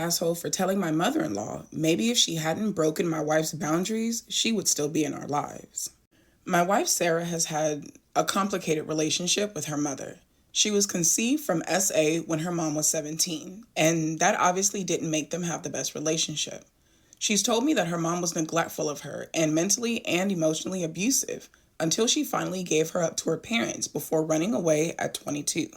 asshole for telling my mother-in-law maybe if she hadn't broken my wife's boundaries, she would still be in our lives. My wife Sarah has had a complicated relationship with her mother. She was conceived from SA when her mom was 17, and that obviously didn't make them have the best relationship. She's told me that her mom was neglectful of her and mentally and emotionally abusive until she finally gave her up to her parents before running away at 22.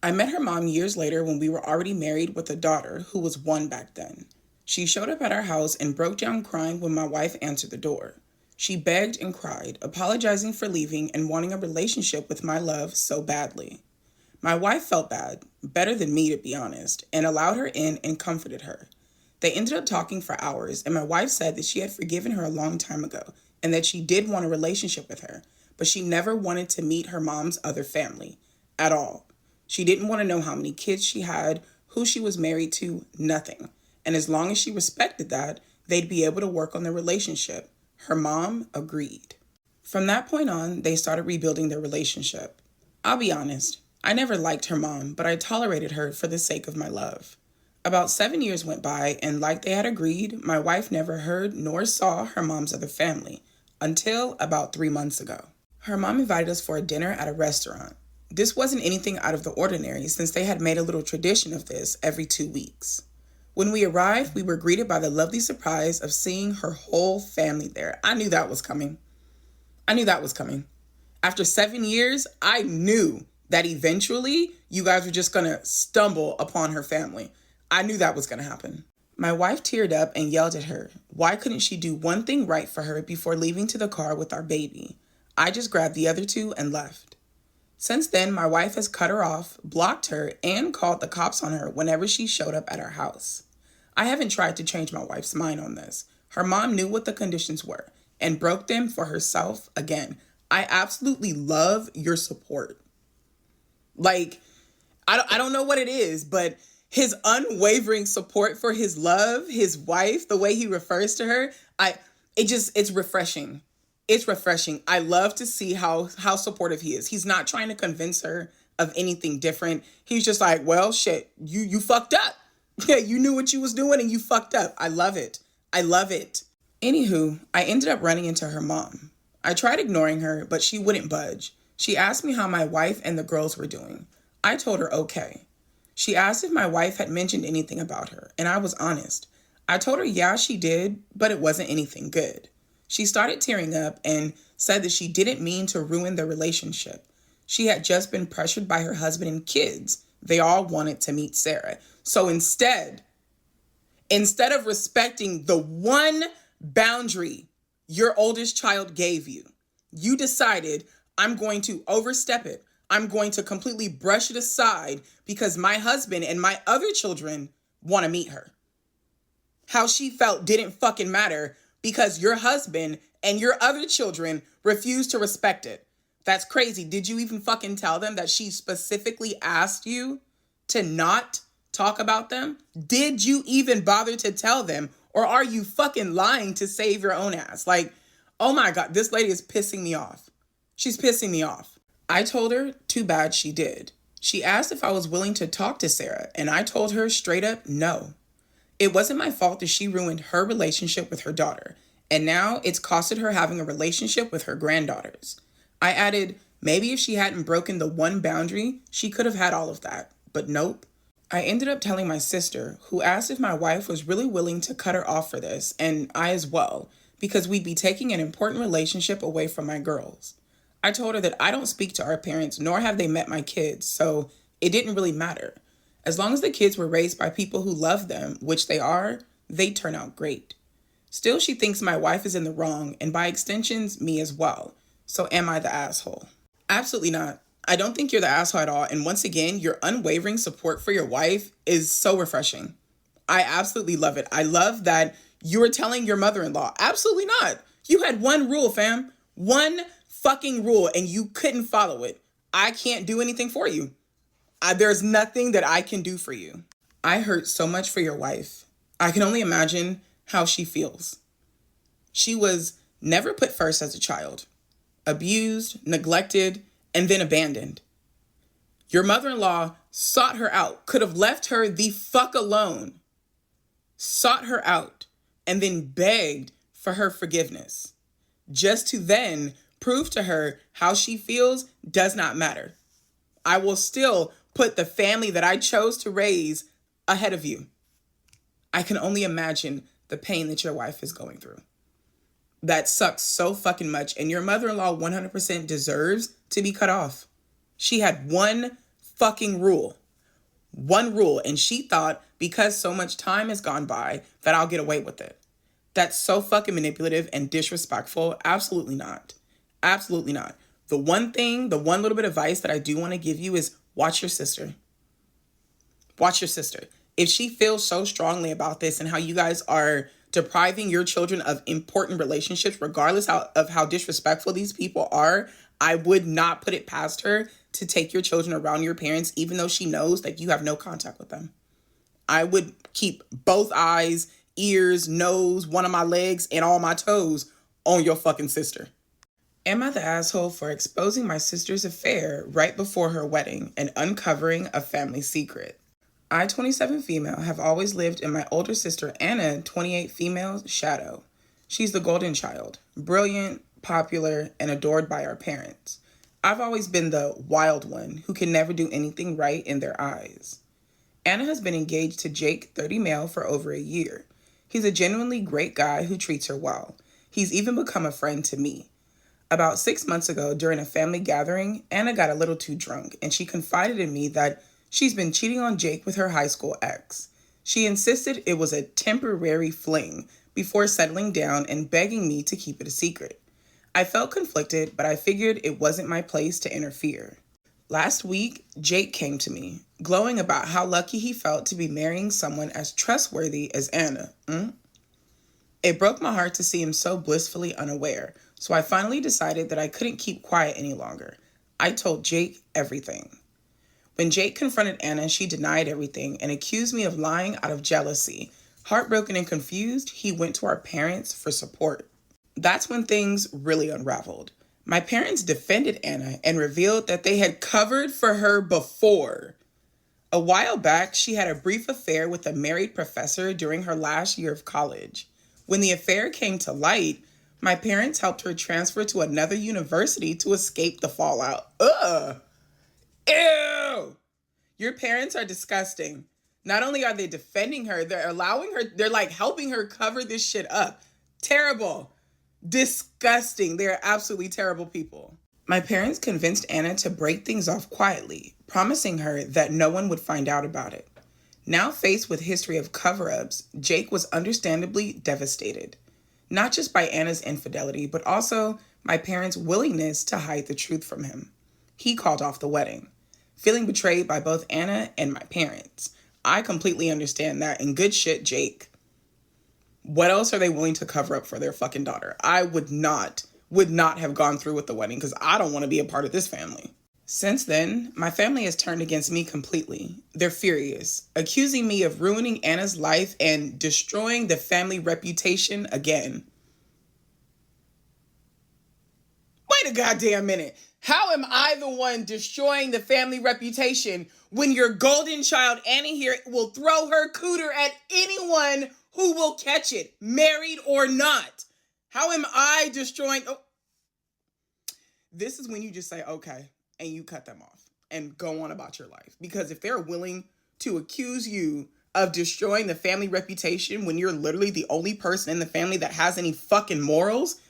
I met her mom years later when we were already married with a daughter who was 1 back then. She showed up at our house and broke down crying when my wife answered the door. She begged and cried, apologizing for leaving and wanting a relationship with my love so badly. My wife felt bad, better than me to be honest, and allowed her in and comforted her. They ended up talking for hours, and my wife said that she had forgiven her a long time ago and that she did want a relationship with her, but she never wanted to meet her mom's other family at all. She didn't want to know how many kids she had, who she was married to, nothing. And as long as she respected that, they'd be able to work on their relationship. Her mom agreed. From that point on, they started rebuilding their relationship. I'll be honest, I never liked her mom, but I tolerated her for the sake of my love. About 7 years went by, and like they had agreed, my wife never heard nor saw her mom's other family until about 3 months ago. Her mom invited us for a dinner at a restaurant. This wasn't anything out of the ordinary since they had made a little tradition of this every 2 weeks. When we arrived, we were greeted by the lovely surprise of seeing her whole family there. I knew that was coming. After 7 years, I knew that eventually you guys were just going to stumble upon her family. I knew that was going to happen. My wife teared up and yelled at her. Why couldn't she do one thing right for her before leaving to the car with our baby? I just grabbed the other 2 and left. Since then, my wife has cut her off, blocked her, and called the cops on her whenever she showed up at our house. I haven't tried to change my wife's mind on this. Her mom knew what the conditions were and broke them for herself again. I absolutely love your support. Like, I don't know what it is, but his unwavering support for his love, his wife, the way he refers to her, it's refreshing. It's refreshing. I love to see how supportive he is. He's not trying to convince her of anything different. He's just like, well, shit, you fucked up. Yeah, you knew what you was doing and you fucked up. I love it. Anywho, I ended up running into her mom. I tried ignoring her, but she wouldn't budge. She asked me how my wife and the girls were doing. I told her okay. She asked if my wife had mentioned anything about her, and I was honest. I told her yeah, she did, but it wasn't anything good. She started tearing up and said that she didn't mean to ruin their relationship. She had just been pressured by her husband and kids. They all wanted to meet Sarah. So instead of respecting the one boundary your oldest child gave you, you decided, I'm going to overstep it. I'm going to completely brush it aside because my husband and my other children want to meet her. How she felt didn't fucking matter because your husband and your other children refused to respect it. That's crazy. Did you even fucking tell them that she specifically asked you to not talk about them? Did you even bother to tell them? Or are you fucking lying to save your own ass? Like, oh my God, this lady is pissing me off. She's pissing me off. I told her, too bad she did. She asked if I was willing to talk to Sarah, and I told her straight up, no. It wasn't my fault that she ruined her relationship with her daughter, and now it's costed her having a relationship with her granddaughters. I added, maybe if she hadn't broken the one boundary, she could have had all of that, but nope. I ended up telling my sister, who asked if my wife was really willing to cut her off for this, and I as well, because we'd be taking an important relationship away from my girls. I told her that I don't speak to our parents, nor have they met my kids, so it didn't really matter. As long as the kids were raised by people who love them, which they are, they turn out great. Still, she thinks my wife is in the wrong, and by extensions, me as well. So am I the asshole? Absolutely not. I don't think you're the asshole at all. And once again, your unwavering support for your wife is so refreshing. I absolutely love it. I love that you were telling your mother-in-law. Absolutely not. You had one rule, fam. One fucking rule, and you couldn't follow it. I can't do anything for you. There's nothing that I can do for you. I hurt so much for your wife. I can only imagine how she feels. She was never put first as a child, abused, neglected, and then abandoned. Your mother-in-law sought her out, could have left her the fuck alone. sought her out, and then begged for her forgiveness, just to then prove to her how she feels does not matter. I will still put the family that I chose to raise ahead of you. I can only imagine the pain that your wife is going through. That sucks so fucking much, and your mother-in-law 100% deserves to be cut off. She had one fucking rule. One rule, and she thought because so much time has gone by that I'll get away with it. That's so fucking manipulative and disrespectful. Absolutely not. Absolutely not. The one little bit of advice that I do want to give you is watch your sister. Watch your sister. If she feels so strongly about this and how you guys are depriving your children of important relationships, regardless of how disrespectful these people are, I would not put it past her to take your children around your parents, even though she knows that you have no contact with them. I would keep both eyes, ears, nose, one of my legs, and all my toes on your fucking sister. Am I the asshole for exposing my sister's affair right before her wedding and uncovering a family secret? I, 27 female, have always lived in my older sister Anna, 28 female's shadow. She's the golden child, brilliant, popular, and adored by our parents. I've always been the wild one who can never do anything right in their eyes. Anna has been engaged to Jake, 30 male, for over a year. He's a genuinely great guy who treats her well. He's even become a friend to me. About 6 months ago, during a family gathering, Anna got a little too drunk, and she confided in me that she's been cheating on Jake with her high school ex. She insisted it was a temporary fling before settling down and begging me to keep it a secret. I felt conflicted, but I figured it wasn't my place to interfere. Last week, Jake came to me, glowing about how lucky he felt to be marrying someone as trustworthy as Anna. It broke my heart to see him so blissfully unaware, so I finally decided that I couldn't keep quiet any longer. I told Jake everything. When Jake confronted Anna, she denied everything and accused me of lying out of jealousy. Heartbroken and confused, he went to our parents for support. That's when things really unraveled. My parents defended Anna and revealed that they had covered for her before. A while back, she had a brief affair with a married professor during her last year of college. When the affair came to light, my parents helped her transfer to another university to escape the fallout. Ugh! Ew! Your parents are disgusting. Not only are they defending her, they're like helping her cover this shit up. Terrible. Disgusting. They're absolutely terrible people. My parents convinced Anna to break things off quietly, promising her that no one would find out about it. Now faced with history of cover-ups, Jake was understandably devastated. Not just by Anna's infidelity, but also my parents' willingness to hide the truth from him. He called off the wedding, feeling betrayed by both Anna and my parents. I completely understand that, and good shit, Jake. What else are they willing to cover up for their fucking daughter? I would not have gone through with the wedding because I don't want to be a part of this family. Since then, my family has turned against me completely. They're furious, accusing me of ruining Anna's life and destroying the family reputation again. Wait a goddamn minute. How am I the one destroying the family reputation when your golden child Annie here will throw her cooter at anyone who will catch it, married or not? How am I destroying? Oh. This is when you just say, okay, and you cut them off and go on about your life. Because if they're willing to accuse you of destroying the family reputation when you're literally the only person in the family that has any fucking morals,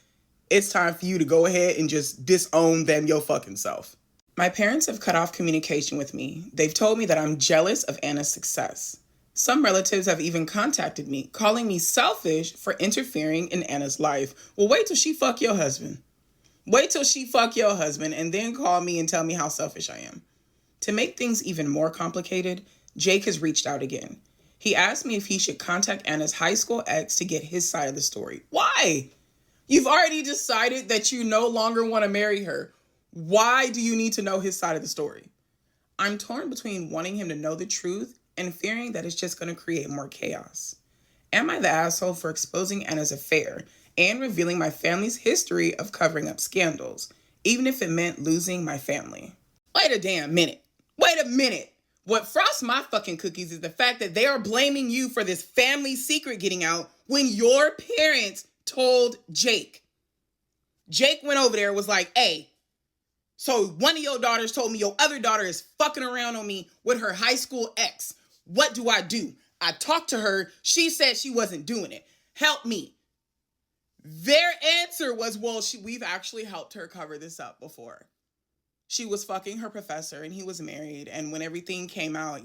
it's time for you to go ahead and just disown them your fucking self. My parents have cut off communication with me. They've told me that I'm jealous of Anna's success. Some relatives have even contacted me, calling me selfish for interfering in Anna's life. Well, wait till she fuck your husband. Wait till she fuck your husband and then call me and tell me how selfish I am. To make things even more complicated, Jake has reached out again. He asked me if he should contact Anna's high school ex to get his side of the story. Why? You've already decided that you no longer want to marry her. Why do you need to know his side of the story? I'm torn between wanting him to know the truth and fearing that it's just going to create more chaos. Am I the asshole for exposing Anna's affair and revealing my family's history of covering up scandals, even if it meant losing my family? Wait a damn minute. Wait a minute. What frosts my fucking cookies is the fact that they are blaming you for this family secret getting out when your parents told Jake. Jake went over there and was like, hey, so one of your daughters told me your other daughter is fucking around on me with her high school ex. What do I do? I talked to her. She said she wasn't doing it. Help me. Their answer was, well, we've actually helped her cover this up before. She was fucking her professor and he was married. And when everything came out,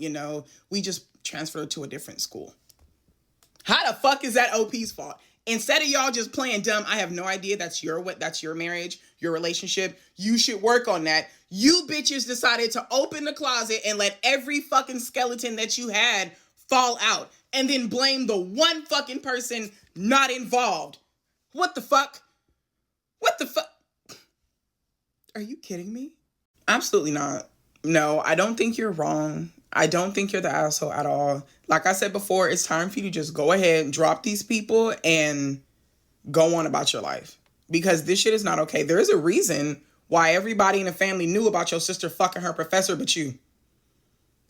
we just transferred to a different school. How the fuck is that OP's fault? Instead of y'all just playing dumb, I have no idea that's your marriage, your relationship. You should work on that. You bitches decided to open the closet and let every fucking skeleton that you had fall out and then blame the one fucking person not involved. What the fuck? What the fuck? Are you kidding me? Absolutely not. No, I don't think you're wrong. I don't think you're the asshole at all. Like I said before, it's time for you to just go ahead and drop these people and go on about your life. Because this shit is not okay. There is a reason why everybody in the family knew about your sister fucking her professor but you.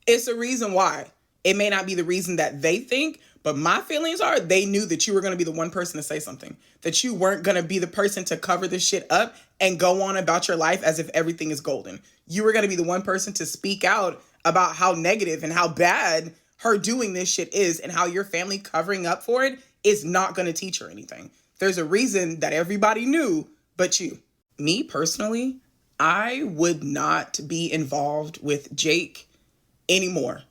It's a reason why. It may not be the reason that they think, but my feelings are they knew that you were going to be the one person to say something. That you weren't going to be the person to cover this shit up and go on about your life as if everything is golden. You were going to be the one person to speak out about how negative and how bad her doing this shit is and how your family covering up for it is not going to teach her anything. There's a reason that everybody knew but you. Me personally, I would not be involved with Jake anymore.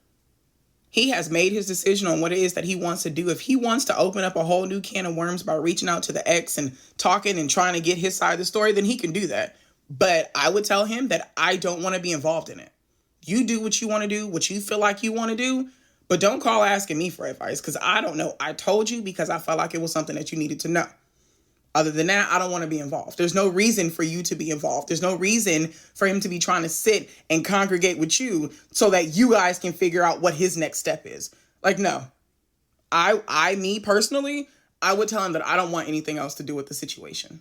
He has made his decision on what it is that he wants to do. If he wants to open up a whole new can of worms by reaching out to the ex and talking and trying to get his side of the story, then he can do that. But I would tell him that I don't want to be involved in it. You do what you want to do, what you feel like you want to do, but don't call asking me for advice because I don't know. I told you because I felt like it was something that you needed to know. Other than that, I don't want to be involved. There's no reason for you to be involved. There's no reason for him to be trying to sit and congregate with you so that you guys can figure out what his next step is. Like, no. Me personally, I would tell him that I don't want anything else to do with the situation.